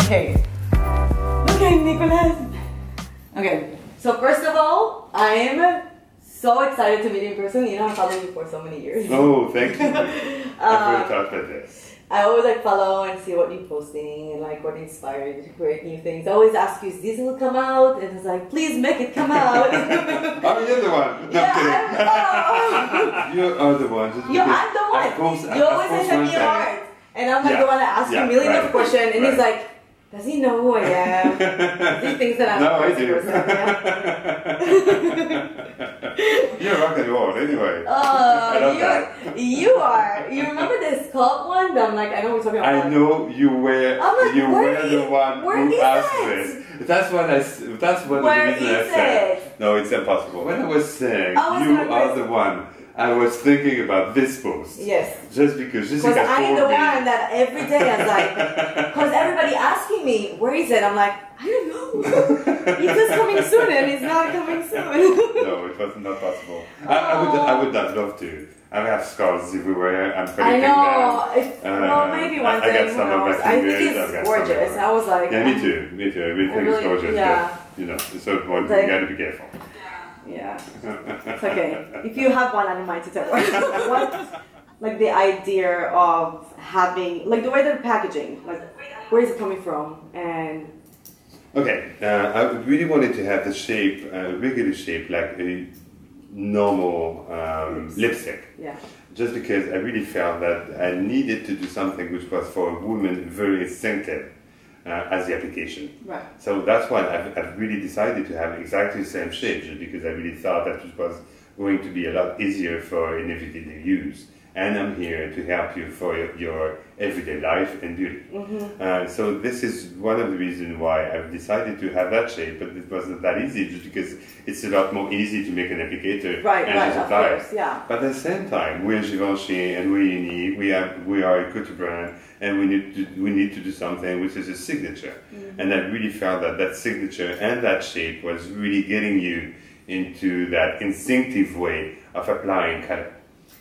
Okay. Okay, Nicolas. Okay. So first of all, I am so excited to meet you in person. You know, I've followed you for so many years. Oh, thank you. I've really thought about this. I always like follow and see what you're posting and like what inspired you to create new things. I always ask you, is this will come out? And it's like, please make it come out. Oh, you're the one. No, I'm kidding. You are the one. I'm the one. You always say send me art. And I'm like the one that asks you a million of questions. And he's like, does he know who I am? He thinks that I'm no, a crazy person. You're rock and roll anyway. You are. You remember this cult one? That I'm like, I know we're talking about. I know you were. Like, you were the one who asked this. That's what I. That's what the reason I said. No, it's impossible. When I was saying you are the one, I was thinking about this post. Yes. Just because Jessica told me. Because I'm the one that every day I'm like, because everybody asking me, where is it? I'm like, I don't know. It's just coming soon and it's not coming soon. No, it was not possible. I would not love to. I have scars everywhere. I'm predicting that. Well, maybe one day. I got some of my fingers. I think it's gorgeous. I was like, yeah, me too. Me too. I really think it's gorgeous. Yeah. But, you know, so you gotta be careful. Yeah, it's okay. If you have one, I don't mind to tell you. What, like the idea of having, like the way they're packaging, like where is it coming from? And okay, I really wanted to have the shape, regular shape, like a normal lipstick. Yeah. Just because I really felt that I needed to do something which was for a woman very instinctive. As the application. Right. So that's why I've really decided to have exactly the same shape, just because I really thought that it was going to be a lot easier for an everyday use. And I'm here to help you for your everyday life and beauty. Mm-hmm. So this is one of the reasons why I've decided to have that shape, but it wasn't that easy just because it's a lot more easy to make an applicator and just apply it. Yeah. But at the same time, we're Givenchy and we're unique, we are a couture brand, and we need to do something which is a signature. Mm-hmm. And I really felt that that signature and that shape was really getting you into that instinctive way of applying color.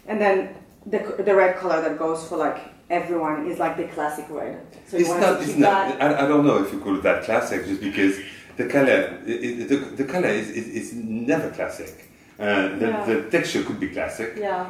And then the red color that goes for like everyone is like the classic red. So it's not. I don't know if you call it that classic, just because the color, the color is never classic. The texture could be classic. Yeah.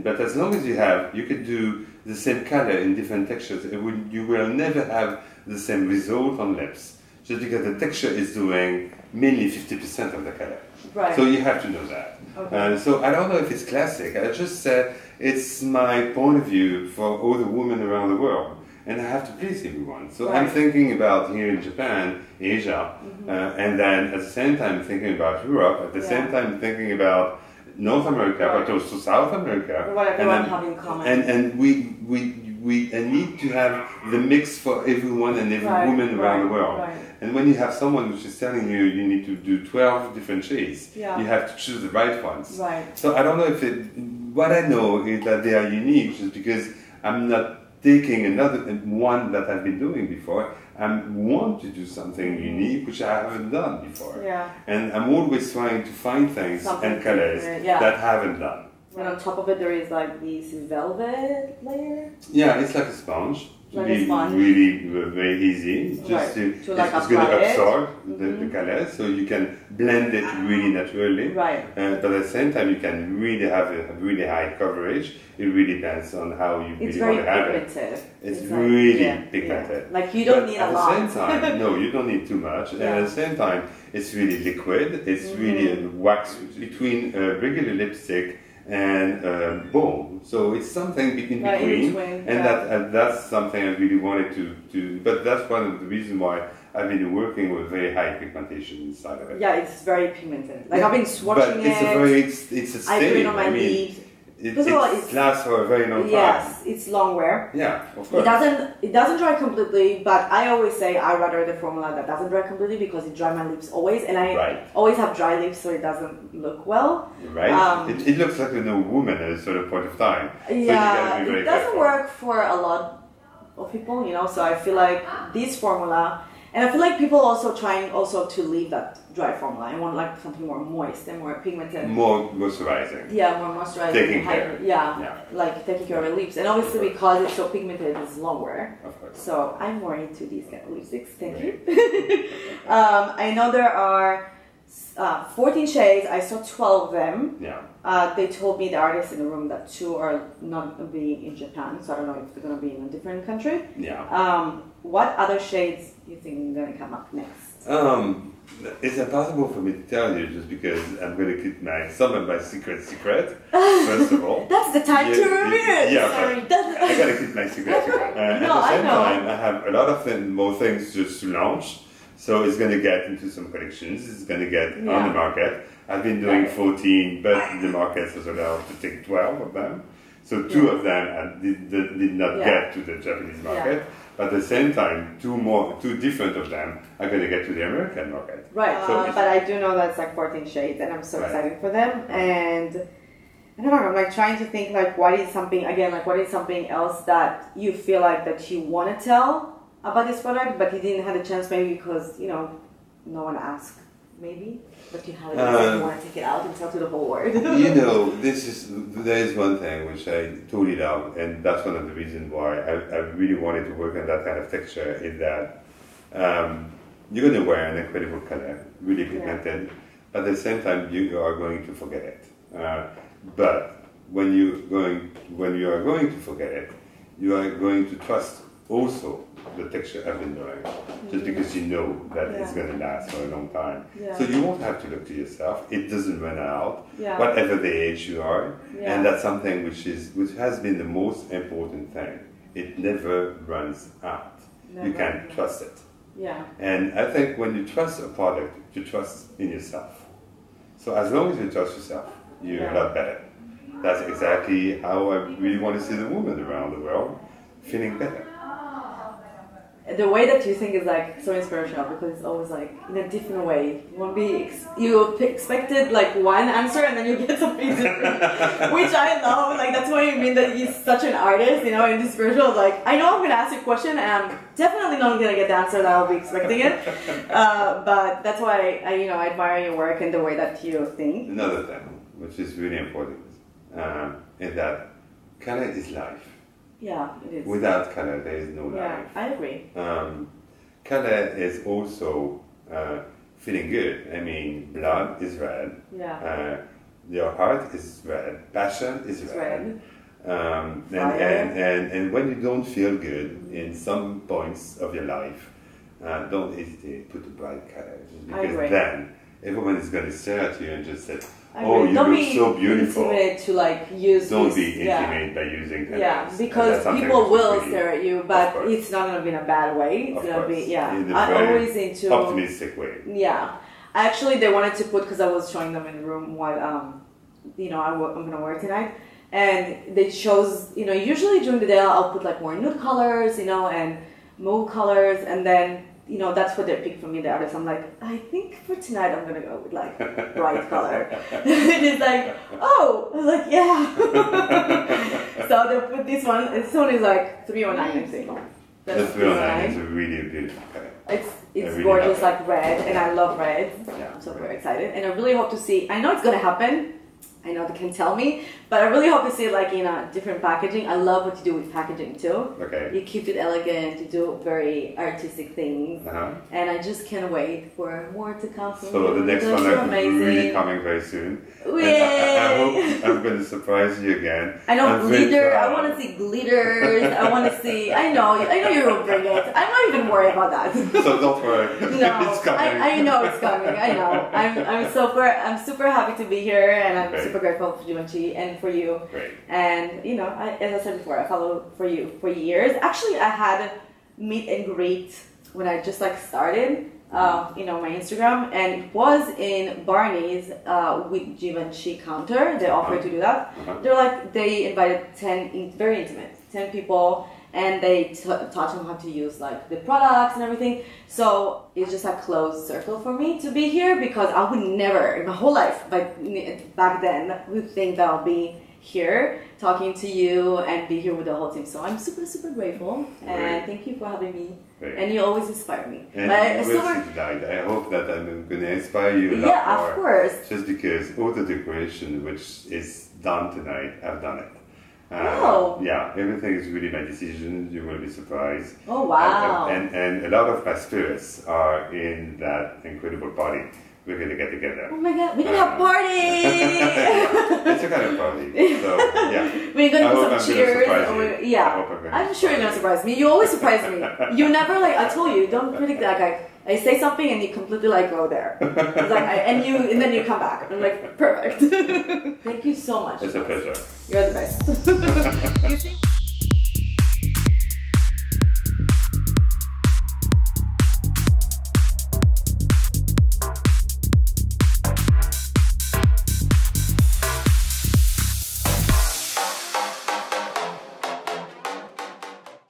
But as long as you could do the same color in different textures, you will never have the same result on lips, just because the texture is doing mainly 50% of the color. Right. So you have to know that. Okay. So I don't know if it's classic. I just said it's my point of view for all the women around the world, and I have to please everyone. So I'm thinking about here in Japan, Asia, and then at the same time thinking about Europe, at the same time thinking about North America, but also South America. What everyone have in common. And we need to have the mix for everyone and every woman around the world. Right. And when you have someone which is telling you you need to do 12 different shades, you have to choose the right ones. Right. So I don't know if what I know is that they are unique just because I'm not taking another one that I've been doing before. I want to do something unique which I haven't done before. Yeah. And I'm always trying to find things and colors that I haven't done. And on top of it, there is like this velvet layer. Yeah, it's like a sponge. Like a sponge. Really very easy. Just to like it's going to absorb the color, so you can blend it really naturally. Right. But at the same time, you can really have a really high coverage. It really depends on how you really want to have it. It's really pigmented. Like you don't need a lot. At the same time, no, you don't need too much. And at the same time, it's really liquid. It's really a wax between a regular lipstick and balm. So it's something in between, and that's something I really wanted to. But that's one of the reasons why I've been working with very high pigmentation inside of it. Yeah, it's very pigmented. Like I've been swatching it's a stain. I put it on my leaves. It lasts for a very long time. Yes, it's long wear. Yeah, of course. It doesn't dry completely, but I always say I rather the formula that doesn't dry completely because it dries my lips always, and I always have dry lips, so it doesn't look well. Right. It looks like a new woman at a certain point of time. Yeah, so it doesn't work for a lot of people, you know. So I feel like this formula. And I feel like people also trying also to leave that dry formula. I want like something more moist and more pigmented. More moisturizing. Yeah, more moisturizing. Taking care. Yeah, like taking care of your lips. And obviously because it's so pigmented, it's longer. Of course. So I'm more into these kind of lipsticks. Thank you. I know there are 14 shades. I saw 12 of them. Yeah. They told me, the artists in the room, that 2 are not being in Japan, so I don't know if they're going to be in a different country. Yeah. What other shades do you think are going to come up next? It's impossible for me to tell you just because I'm going to keep some of my secret, first of all. That's the time to reveal it! Yeah, sorry. I got to keep my secret. At the same time, I have a lot of more things just to launch. So it's going to get into some collections. It's going to get on the market. I've been doing 14, but the market was allowed to take 12 of them. So 2 of them did not get to the Japanese market. But at the same time, 2 different of them are going to get to the American market. Right. So but I do know that's like 14 shades, and I'm so excited for them. And I don't know. I'm like trying to think like what is something else that you feel like that you want to tell about this product, but you didn't have a chance maybe because no one asked. Maybe, but you want to take it out and tell to the whole world. There is one thing which I totally love, and that's one of the reasons why I really wanted to work on that kind of texture, is that you're going to wear an incredible color, really pigmented, but at the same time you are going to forget it. But when you are going to forget it, you are going to trust also the texture I've been doing, just because you know that it's going to last for a long time. So you won't have to look to yourself. It doesn't run out, whatever the age you are. And that's something which has been the most important thing. It never runs out. You can trust it. And I think when you trust a product, you trust in yourself. So as long as you trust yourself, you're a lot better. That's exactly how I really want to see the women around the world feeling better. The way that you think is like so inspirational, because it's always like in a different way. You expected like one answer and then you get something different, which I love. Like that's what I mean, that you're such an artist, and inspirational. Like I know I'm gonna ask you a question and I'm definitely not gonna get the answer that I'll be expecting it. But that's why I admire your work and the way that you think. Another thing, which is really important, is that color is life. Yeah, it is. Without color, there is no life. Yeah, I agree. Color is also feeling good. I mean, blood is red. Yeah. Your heart is red. Passion is red. And when you don't feel good in some points of your life, don't hesitate to put a bright color. Because then everyone is going to stare at you and just say, "Oh, you look so beautiful." Don't be intimidated to like use. Don't be intimidated by using colors. Yeah, because people will stare at you, but it's not going to be in a bad way. It's going to be in a very optimistic way. Yeah, actually, they wanted to put, because I was showing them in the room while I'm going to wear tonight, and they chose usually during the day I'll put like more nude colors, and mauve colors, and then. That's what they picked for me, the artist. I'm like, I think for tonight I'm gonna go with like bright color. And it's like, oh, I was like, yeah. So they put this one. This one is like 309, I think. The 309 is a really beautiful color. It's really gorgeous, like red, and I love red. Yeah, I'm so very excited, and I really hope to see. I know it's gonna happen. I know they can tell me, but I really hope to see it like in a different packaging. I love what you do with packaging too. Okay. You keep it elegant, you do very artistic things, and I just can't wait for more to come from you. So the next one is really coming very soon. I hope I'm going to surprise you again. I know glitter. I want to see glitters. I want to see. I know you will bring it. I'm not even worried about that. So don't worry. No, it's coming. I know it's coming. I know. I'm super happy to be here, and I'm super grateful for Givenchy and for you. Great. And as I said before, I followed for you for years. Actually, I had a meet and greet when I just like started. My Instagram, and it was in Barney's with Givenchy counter. They offered to do that. They invited 10 very intimate 10 people, and they taught them how to use like the products and everything. So it's just a closed circle for me to be here, because I would never in my whole life, but back then, would think that I'll be here talking to you and be here with the whole team. So I'm super, super grateful. And thank you for having me. And you always inspire me. And I hope that I'm going to inspire you a lot more. Of course. Just because all the decoration which is done tonight, I've done it. Yeah, everything is really my decision. You will be surprised. Oh, wow. And a lot of my spirits are in that incredible party. We're going to get together. Oh my God, we're going to have a party! It's a kind of party. So, yeah. We're going to do some cheers. I'm sure you're going to surprise me. You always surprise me. You never, like, I told you, don't predict that. Like, I say something and you completely, like, go there. It's like, and then you come back. I'm like, perfect. Thank you so much. It's a pleasure. You're the best.